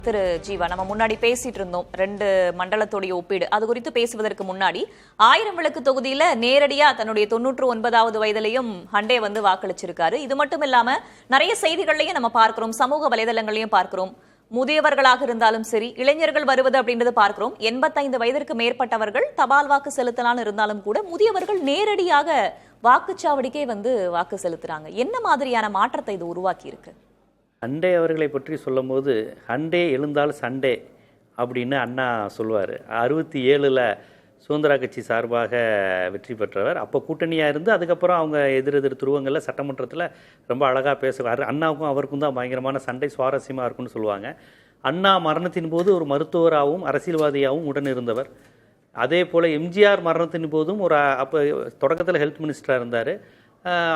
திரு ஜீவா, நம்ம முன்னாடி பேசிட்டு இருந்தோம் ரெண்டு மண்டலத்தோடைய ஒப்பீடு. அது குறித்து பேசுவதற்கு முன்னாடி 1000 விளக்கு தொகுதியில நேரடியா தன்னுடைய 99வது வயதிலையும் ஹண்டே வாக்களிச்சிருக்காரு. இது மட்டும் இல்லாம நிறைய செய்திகள்லயும் நம்ம பார்க்கிறோம், சமூக வலைதளங்களையும் பார்க்கிறோம். முதியவர்களாக இருந்தாலும் சரி, இளைஞர்கள் வருவது அப்படின்றது பார்க்கிறோம். 85 வயதிற்கு மேற்பட்டவர்கள் தபால் வாக்கு செலுத்தலாம்னு இருந்தாலும் கூட முதியவர்கள் நேரடியாக வாக்குச்சாவடிக்கே வாக்கு செலுத்துறாங்க. என்ன மாதிரியான மாற்றத்தை இது உருவாக்கி இருக்கு? ஹண்டே அவர்களை பற்றி சொல்லும் போது, ஹண்டே எழுந்தால் சண்டே அப்படின்னு அண்ணா சொல்லுவார். 67ல் சுதந்திரா கட்சி சார்பாக வெற்றி பெற்றவர். அப்போ கூட்டணியாக இருந்து அதுக்கப்புறம் அவங்க எதிர் துருவங்களில் சட்டமன்றத்தில் ரொம்ப அழகாக பேசுவார். அண்ணாவுக்கும் அவருக்கும் தான் பயங்கரமான சண்டை சுவாரஸ்யமாக இருக்குன்னு சொல்லுவாங்க. அண்ணா மரணத்தின் போது ஒரு மருத்துவராகவும் அரசியல்வாதியாகவும் உடன் இருந்தவர். அதே போல் எம்ஜிஆர் மரணத்தின் போதும் அப்போ தொடக்கத்தில் ஹெல்த் மினிஸ்டராக இருந்தார்.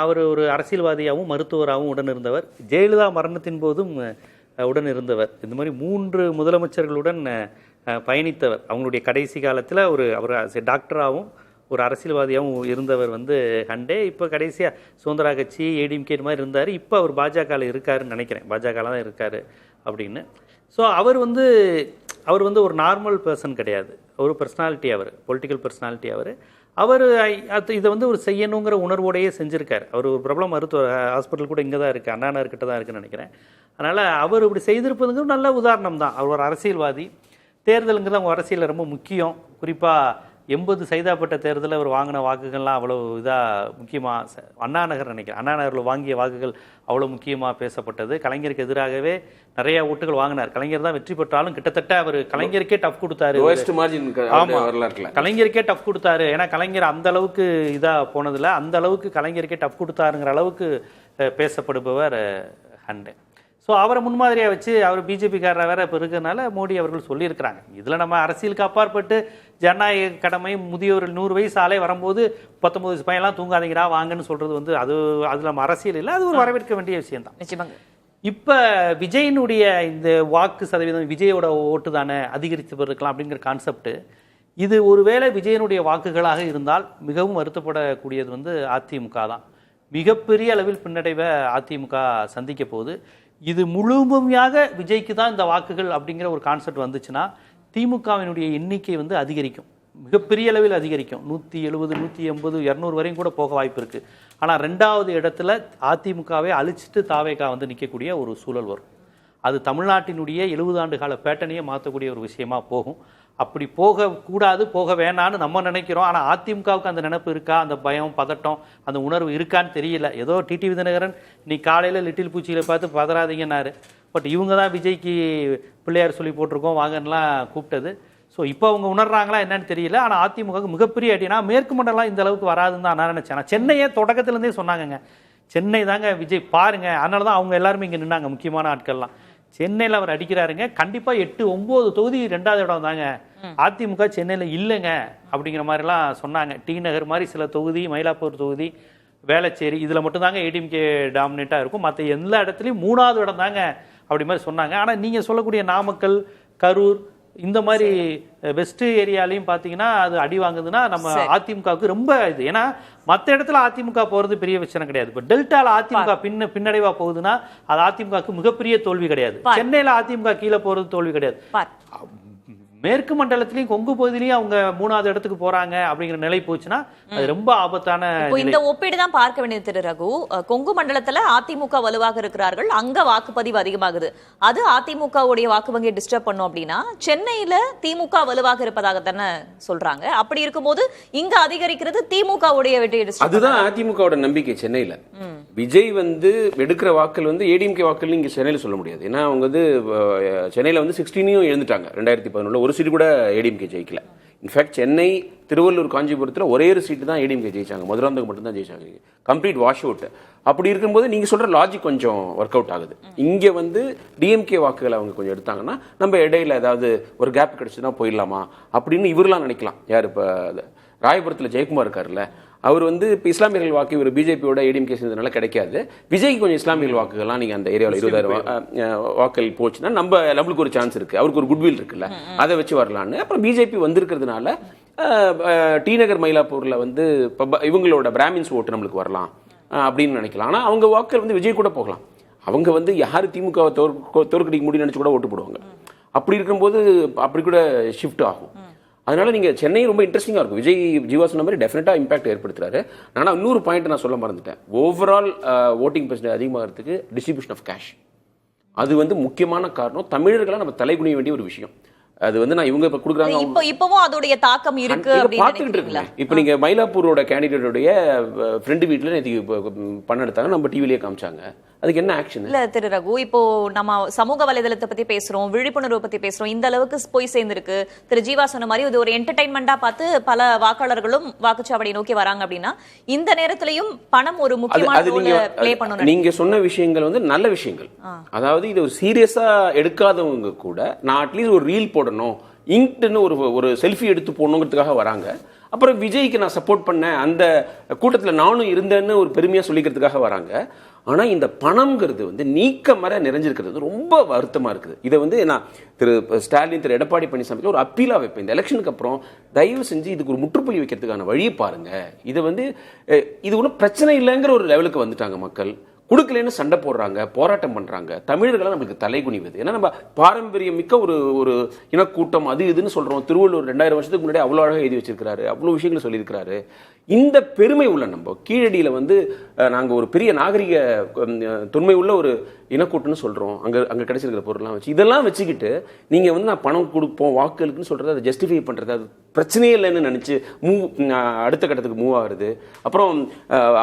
அவர் ஒரு அரசியல்வாதியாகவும் மருத்துவராகவும் உடன் இருந்தவர். ஜெயலலிதா மரணத்தின் போதும் உடன் இருந்தவர். இந்த மாதிரி 3 முதலமைச்சர்களுடன் பயணித்தவர். அவங்களுடைய கடைசி காலத்தில் அவர் டாக்டராகவும் ஒரு அரசியல்வாதியாகவும் இருந்தவர் ஹண்டே. இப்போ கடைசியாக சுதந்திரா கட்சி ஏடிஎம்கே மாதிரி இருந்தார். இப்போ அவர் பாஜகவில் இருக்காருன்னு நினைக்கிறேன், பாஜகவில் தான் இருக்கார் அப்படின்னு. ஸோ அவர் ஒரு நார்மல் பர்சன் கிடையாது, ஒரு பர்சனாலிட்டி. அவர் பொலிட்டிக்கல் பர்சனாலிட்டி. அவர் இதை ஒரு செய்யணுங்கிற உணர்வோடையே செஞ்சுருக்கார். அவர் ஒரு பிரபல மருத்துவ ஹாஸ்பிட்டல் கூட இங்கே தான் இருக்குது, அண்ணா நகர்கிட்ட தான் இருக்குன்னு நினைக்கிறேன். அதனால் அவர் இப்படி செய்திருப்பதுங்கிறது நல்ல உதாரணம் தான். அவர் ஒரு அரசியல்வாதி. தேர்தலுங்கிறது அவங்க அரசியலில் ரொம்ப முக்கியம். குறிப்பாக 80 சைதாப்பட்ட தேர்தலில் அவர் வாங்கின வாக்குகள்லாம் அவ்வளோ இதாக முக்கியமாக அண்ணா நகர் நினைக்கிறேன், அண்ணா நகரில் வாங்கிய வாக்குகள் அவ்வளோ முக்கியமாக பேசப்பட்டது. கலைஞருக்கு எதிராகவே நிறைய ஓட்டுகள் வாங்கினார். கலைஞர் தான் வெற்றி பெற்றாலும் கிட்டத்தட்ட அவர் கலைஞருக்கே டஃப் கொடுத்தாரு. கலைஞருக்கே டஃப் கொடுத்தாரு. ஏன்னா கலைஞர் அந்த அளவுக்கு இதாக போனதில்லை, அந்த அளவுக்கு கலைஞருக்கே டஃப் கொடுத்தாருங்கிற அளவுக்கு பேசப்படுபவர் ஹண்டே. ஸோ அவரை முன்மாதிரியாக வச்சு அவர் பிஜேபிக்காரராக வேறு இப்போ இருக்கிறதுனால மோடி அவர்கள் சொல்லியிருக்கிறாங்க. இதில் நம்ம அரசியலுக்கு அப்பாற்பட்டு ஜனநாயக கடமை, முதியோர்கள் 100 வயசு ஆளே வரும்போது 19 வயசு பையன்லாம் தூங்காதீங்கடா வாங்கன்னு சொல்கிறது அது நம்ம அரசியல் இல்லை, அது ஒரு வரவேற்க வேண்டிய விஷயம் தான். நிச்சயமாக. இப்போ விஜயனுடைய இந்த வாக்கு சதவீதம், விஜயோட ஓட்டு தானே அதிகரித்து இருக்கலாம் அப்படிங்கிற கான்செப்ட், இது ஒருவேளை விஜயனுடைய வாக்குகளாக இருந்தால் மிகவும் வருத்தப்படக்கூடியது அதிமுக தான். மிகப்பெரிய அளவில் பின்னடைவை அதிமுக சந்திக்க போகுது. இது முழுமையாக விஜய்க்கு தான் இந்த வாக்குகள் அப்படிங்கிற ஒரு கான்செப்ட் வந்துச்சுன்னா திமுகவினுடைய எண்ணிக்கை அதிகரிக்கும், மிகப்பெரிய அளவில் அதிகரிக்கும். 170, 180, 200 வரையும் கூட போக வாய்ப்பு இருக்குது. ஆனால் 2வது இடத்துல அதிமுகவை அழிச்சிட்டு தாவேகா நிற்கக்கூடிய ஒரு சூழல் வரும். அது தமிழ்நாட்டினுடைய 70 ஆண்டு கால பேட்டனையே மாற்றக்கூடிய ஒரு விஷயமா போகும். அப்படி போகக்கூடாது, போக வேணான்னு நம்ம நினைக்கிறோம். ஆனால் அதிமுகவுக்கு அந்த நினைப்பு இருக்கா, அந்த பயம், பதட்டம், அந்த உணர்வு இருக்கான்னு தெரியல. ஏதோ டிடிவி தினகரன் இன்னைக்கு காலையில் லிட்டில் பூச்சிகளை பார்த்து பதறாதீங்கன்னாரு. பட் இவங்க தான் விஜய்க்கு பிள்ளையார் சொல்லி போட்டிருக்கோம் வாங்கலாம் கூப்பிட்டது. ஸோ இப்போ அவங்க உணர்றாங்களா என்னன்னு தெரியல. ஆனால் அதிமுகவுக்கு மிகப்பெரிய அடினா மேற்கு மண்டலம் இந்த அளவுக்கு வராதுன்னு தான் நான் நினச்சேன். நான் சென்னையே தொடக்கத்துலேருந்தே சொன்னாங்கங்க, சென்னை தாங்க விஜய் பாருங்க. அதனால தான் அவங்க எல்லாருமே இங்கே நின்னாங்க, முக்கியமான ஆட்கள்லாம். சென்னையில் அவர் அடிக்கிறாருங்க. கண்டிப்பாக 8, 9 தொகுதி 2வது இடம் தாங்க. அதிமுக சென்னையில் இல்லைங்க அப்படிங்கிற மாதிரிலாம் சொன்னாங்க. டி நகர் மாதிரி சில தொகுதி, மயிலாப்பூர் தொகுதி, வேளச்சேரி, இதில் மட்டும்தாங்க ஏடிஎம்கே டாமினேட்டாக இருக்கும். மற்ற எல்லா இடத்துலையும் 3வது இடம் தாங்க அப்படி மாதிரி சொன்னாங்க. ஆனால் நீங்கள் சொல்லக்கூடிய நாமக்கல், கரூர், இந்த மாதிரி வெஸ்ட் ஏரியாலையும் பார்த்தீங்கன்னா அது அடி வாங்குதுன்னா நம்ம அதிமுகவுக்கு ரொம்ப இது. ஏன்னா மற்ற இடத்துல அதிமுக போகிறது பெரிய விஷயம் கிடையாது. இப்போ டெல்டாவில் அதிமுக பின்னடைவா போகுதுன்னா அது அதிமுகவுக்கு மிகப்பெரிய தோல்வி கிடையாது. சென்னையில் அதிமுக கீழே போகிறது தோல்வி கிடையாது. மேற்கு மண்டலத்திலையும் கொங்கு பகுதியிலையும் அவங்க 3வது இடத்துக்கு போறாங்க அப்படிங்கிற நிலை போச்சுன்னா அது ரொம்ப ஆபத்தான. இந்த ஒப்பீடு தான் பார்க்க வேண்டியது திரு ரகு. கொங்கு மண்டலத்துல அதிமுக வலுவாக இருக்கிறார்கள், அங்க வாக்குப்பதிவு அதிகமாகுது. அது அதிமுகவுடைய வாக்கு வங்கியை டிஸ்டர்ப் பண்ணும். அப்படின்னா சென்னையில திமுக வலுவாக இருப்பதாக தானே சொல்றாங்க. அப்படி இருக்கும்போது இங்க அதிகரிக்கிறது திமுகவுடைய வெற்றியை டிஸ்டர்ப். அதுதான் அதிமுகவோட நம்பிக்கை. சென்னையில விஜய் எடுக்கிற வாக்கள் ஏடிஎம்கே வாக்கள் இங்க சென்னையில சொல்ல முடியாது. ஏன்னா அவங்க சென்னையில 16 எழுந்துட்டாங்க. 2011 ஒரு சீட்டு கூட ஏடிஎம்கே ஜெயிக்கல. இன்ஃபேக்ட் சென்னை, திருவள்ளூர், காஞ்சிபுரத்தில் ஒரே ஒரு சீட்டு தான் ஏடிஎம்கே ஜெயிச்சாங்க. மதுராந்தகம் மட்டும் தான் ஜெயிச்சாங்க. Complete wash out. அப்படி இருக்கும்போது நீங்க சொல்ற லாஜிக் கொஞ்சம் ஒர்க் அவுட் ஆகுது. இங்க டிஎம்கே வாக்குகளை அவங்க கொஞ்சம் எடுத்தாங்கன்னா நம்ம இடையில ஏதாவது ஒரு கேப் கிடைச்சுன்னா போயிடலாமா அப்படின்னு இவரெல்லாம் நினைக்கலாம். யார் இப்போ ராயபுரத்தில் ஜெயக்குமார் இருக்காருல்ல, அவர் இப்போ இஸ்லாமியர்கள் வாக்கு இவர் பிஜேபியோட ஏடிஎம்கே சேர்ந்ததுனால கிடைக்காது. விஜய்க்கு கொஞ்சம் இஸ்லாமியர்கள் வாக்குகள்லாம் நீங்கள் அந்த ஏரியாவில் 20,000 வாக்கள் போச்சுன்னா நம்மளுக்கு ஒரு சான்ஸ் இருக்குது, அவருக்கு ஒரு குட்வில் இருக்குல்ல, அதை வச்சு வரலான்னு. அப்புறம் பிஜேபி வந்திருக்கிறதுனால டி நகர் மயிலாப்பூரில் இவங்களோட பிராமின்ஸ் ஓட்டு நம்மளுக்கு வரலாம் அப்படின்னு நினைக்கலாம். ஆனால் அவங்க வாக்கள் விஜய் கூட போகலாம். அவங்க யார் திமுகவை தோற்கடிக்க முடியும்னு நினச்சி கூட ஓட்டு போடுவாங்க. அப்படி இருக்கும்போது அப்படி கூட ஷிஃப்ட் ஆகும். அதனால நீங்க சென்னை ரொம்ப இன்ட்ரெஸ்டிங்கா இருக்கும். விஜய் ஜீவா சொன்ன மாதிரி டெஃபினட்டா இம்பாக்ட் ஏற்படுத்துறாரு. ஆனா இன்னொரு பாயிண்ட் நான் சொல்ல மறந்துட்டேன். ஓவரால் ஓட்டிங் பெர்சன்டேஜ் அதிகமாகிறதுக்கு டிஸ்ட்ரிபியூஷன் ஆஃப் கேஷ், அது வந்து முக்கியமான காரணம். தமிழர்களா நம்ம தலைகுனிய வேண்டிய ஒரு விஷயம். அது வந்து நான் இவங்க இப்ப கொடுக்குறாங்க, இப்பவும் அதோடைய தாக்கம் இருக்கு பார்த்துக்கிட்டு இருக்கேன். இப்ப நீங்க மயிலாப்பூரோட கேண்டிடேட்டோடைய ஃப்ரெண்டு வீட்டுல நேற்று பணம் எடுத்தாங்க, நம்ம டிவிலேயே காமிச்சாங்க. அதுக்கு என்ன ஆக்ஷன் இல்ல திரு ரகு? இப்போ நம்ம சமூக வலைதளத்தை பத்தி பேசுறோம், விழிப்புணர்வு பத்தி பேசுறோம், இந்த அளவுக்கு போய் சேர்ந்திருக்கு. திரு ஜீவா சொன்ன மாதிரி இது ஒரு என்டர்டைன்மெண்டா பார்த்து பல வாக்காளர்களும் வாக்குச்சாவடி நோக்கி வராங்க அப்படின்னா இந்த நேரத்திலையும் பணம் ஒரு முக்கியமான ரோல் ப்ளே பண்ணணும். நீங்க சொன்ன விஷயங்கள் வந்து நல்ல விஷயங்கள். அதாவது இது ஒரு சீரியஸா எடுக்காதவங்க கூட நான் அட்லீஸ்ட் ஒரு ரீல் போடணும், இங்க்ட்னு ஒரு செல்ஃபி எடுத்து போடணுங்கிறதுக்காக வராங்க. அப்புறம் விஜய்க்கு நான் சப்போர்ட் பண்ணேன், அந்த கூட்டத்தில் நானும் இருந்தேன்னு ஒரு பெருமையா சொல்லிக்கிறதுக்காக வராங்க. ஆனா இந்த பணம்ங்கிறது வந்து நீக்க மர நிறைஞ்சிருக்கிறது ரொம்ப வருத்தமா இருக்குது. இதை வந்து நான் திரு ஸ்டாலின், திரு எடப்பாடி பழனிசாமி ஒரு அப்பீலா வைப்பேன். இந்த எலெக்ஷனுக்கு அப்புறம் தயவு செஞ்சு இதுக்கு ஒரு முற்றுப்புள்ளி வைக்கிறதுக்கான வழியை பாருங்க. இதை வந்து இது ஒன்றும் பிரச்சனை இல்லைங்கிற ஒரு லெவலுக்கு வந்துட்டாங்க மக்கள். கொடுக்கலன்னு சண்டை போடுறாங்க, போராட்டம் பண்றாங்க. தமிழர்களால் நம்மளுக்கு தலைகுனிவது. ஏன்னா நம்ம பாரம்பரியம் மிக்க ஒரு இனக்கூட்டம் அது இதுன்னு சொல்றோம். திருவள்ளுவர் 2000 வருஷத்துக்கு முன்னாடி அவ்வளோ அழகாக எழுதி வச்சிருக்காரு, அவ்வளோ விஷயங்களை சொல்லியிருக்கிறாரு. இந்த பெருமை உள்ள நம்ம கீழடியில வந்து நாங்க ஒரு பெரிய நாகரிக தொன்மை உள்ள ஒரு இனக்கூட்டம்னு சொல்றோம். அங்க கிடைச்சிருக்கிற பொருள்லாம் வச்சு இதெல்லாம் வச்சுக்கிட்டு நீங்க வந்து நான் பணம் கொடுப்போம் வாக்குகளுக்குன்னு சொல்றது, அதை ஜஸ்டிஃபை பண்றது, அது பிரச்சனையே இல்லைன்னு நினைச்சு அடுத்த கட்டத்துக்கு மூவ் ஆகுறது. அப்புறம்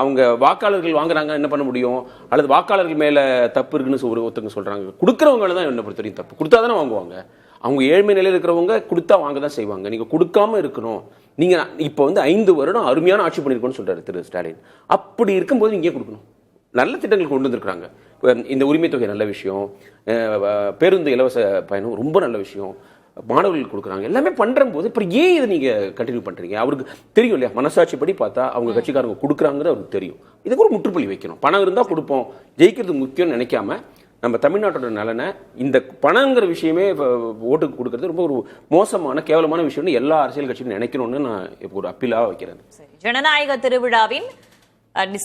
அவங்க வாக்காளர்கள் வாங்குறாங்க, என்ன பண்ண முடியும்? அல்லது வாக்காளர்கள் மேல தப்பு இருக்குன்னு ஒருத்தங்க சொல்றாங்க. கொடுக்கறவங்க தான் என்ன பொறுத்த வரைக்கும் தப்பு. கொடுத்தாதானே வாங்குவாங்க. அவங்க ஏழ்மை நிலையில் இருக்கிறவங்க கொடுத்தா வாங்க தான் செய்வாங்க. நீங்க கொடுக்காம இருக்கணும். நீங்க இப்போ வந்து 5 வருடம் அருமையான ஆட்சி பண்ணிருக்கோம்னு சொல்றாரு திரு ஸ்டாலின். அப்படி இருக்கும்போது நீங்க கொடுக்கணும். நல்ல திட்டங்கள் கொண்டு வந்திருக்காங்க. இந்த உரிமை தொகை நல்ல விஷயம், பேருந்து இலவச பயணம் ரொம்ப நல்ல விஷயம், மாணவர்களுக்கு கொடுக்குறாங்க, எல்லாமே பண்ற போது அப்புறம் ஏன் இதை நீங்க கண்டினியூ பண்றீங்க? அவருக்கு தெரியும் இல்லையா, மனசாட்சிப்படி பார்த்தா அவங்க கட்சிக்காரங்க கொடுக்குறாங்கிறது அவருக்கு தெரியும். இதுக்கு ஒரு முற்றுப்புள்ளி வைக்கணும். பணம் இருந்தா கொடுப்போம், ஜெயிக்கிறது முக்கியம்னு நினைக்காம நம்ம தமிழ்நாட்டோட நலனை இந்த பணங்கிற விஷயமே ஓட்டுக்கு கொடுக்கறது ரொம்ப ஒரு மோசமான கேவலமான விஷயம்னு எல்லா அரசியல் கட்சியும் நினைக்கணும்னு நான் இப்போ ஒரு அப்பீலாக வைக்கிறேன். ஜனநாயக திருவிழாவின்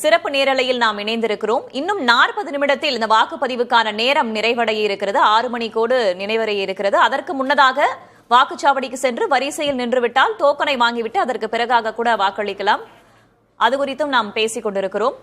சிறப்பு நேரலையில் நாம் இணைந்திருக்கிறோம். இன்னும் 40 நிமிடத்தில் இந்த வாக்குப்பதிவுக்கான நேரம் நிறைவடைய இருக்கிறது. 6 மணிக்கோடு நிறைவடைய இருக்கிறது. அதற்கு முன்னதாக வாக்குச்சாவடிக்கு சென்று வரிசையில் நின்றுவிட்டால் டோக்கனை வாங்கிவிட்டு அதற்கு பிறகாக கூட வாக்களிக்கலாம். அது குறித்தும் நாம் பேசிக் கொண்டிருக்கிறோம்.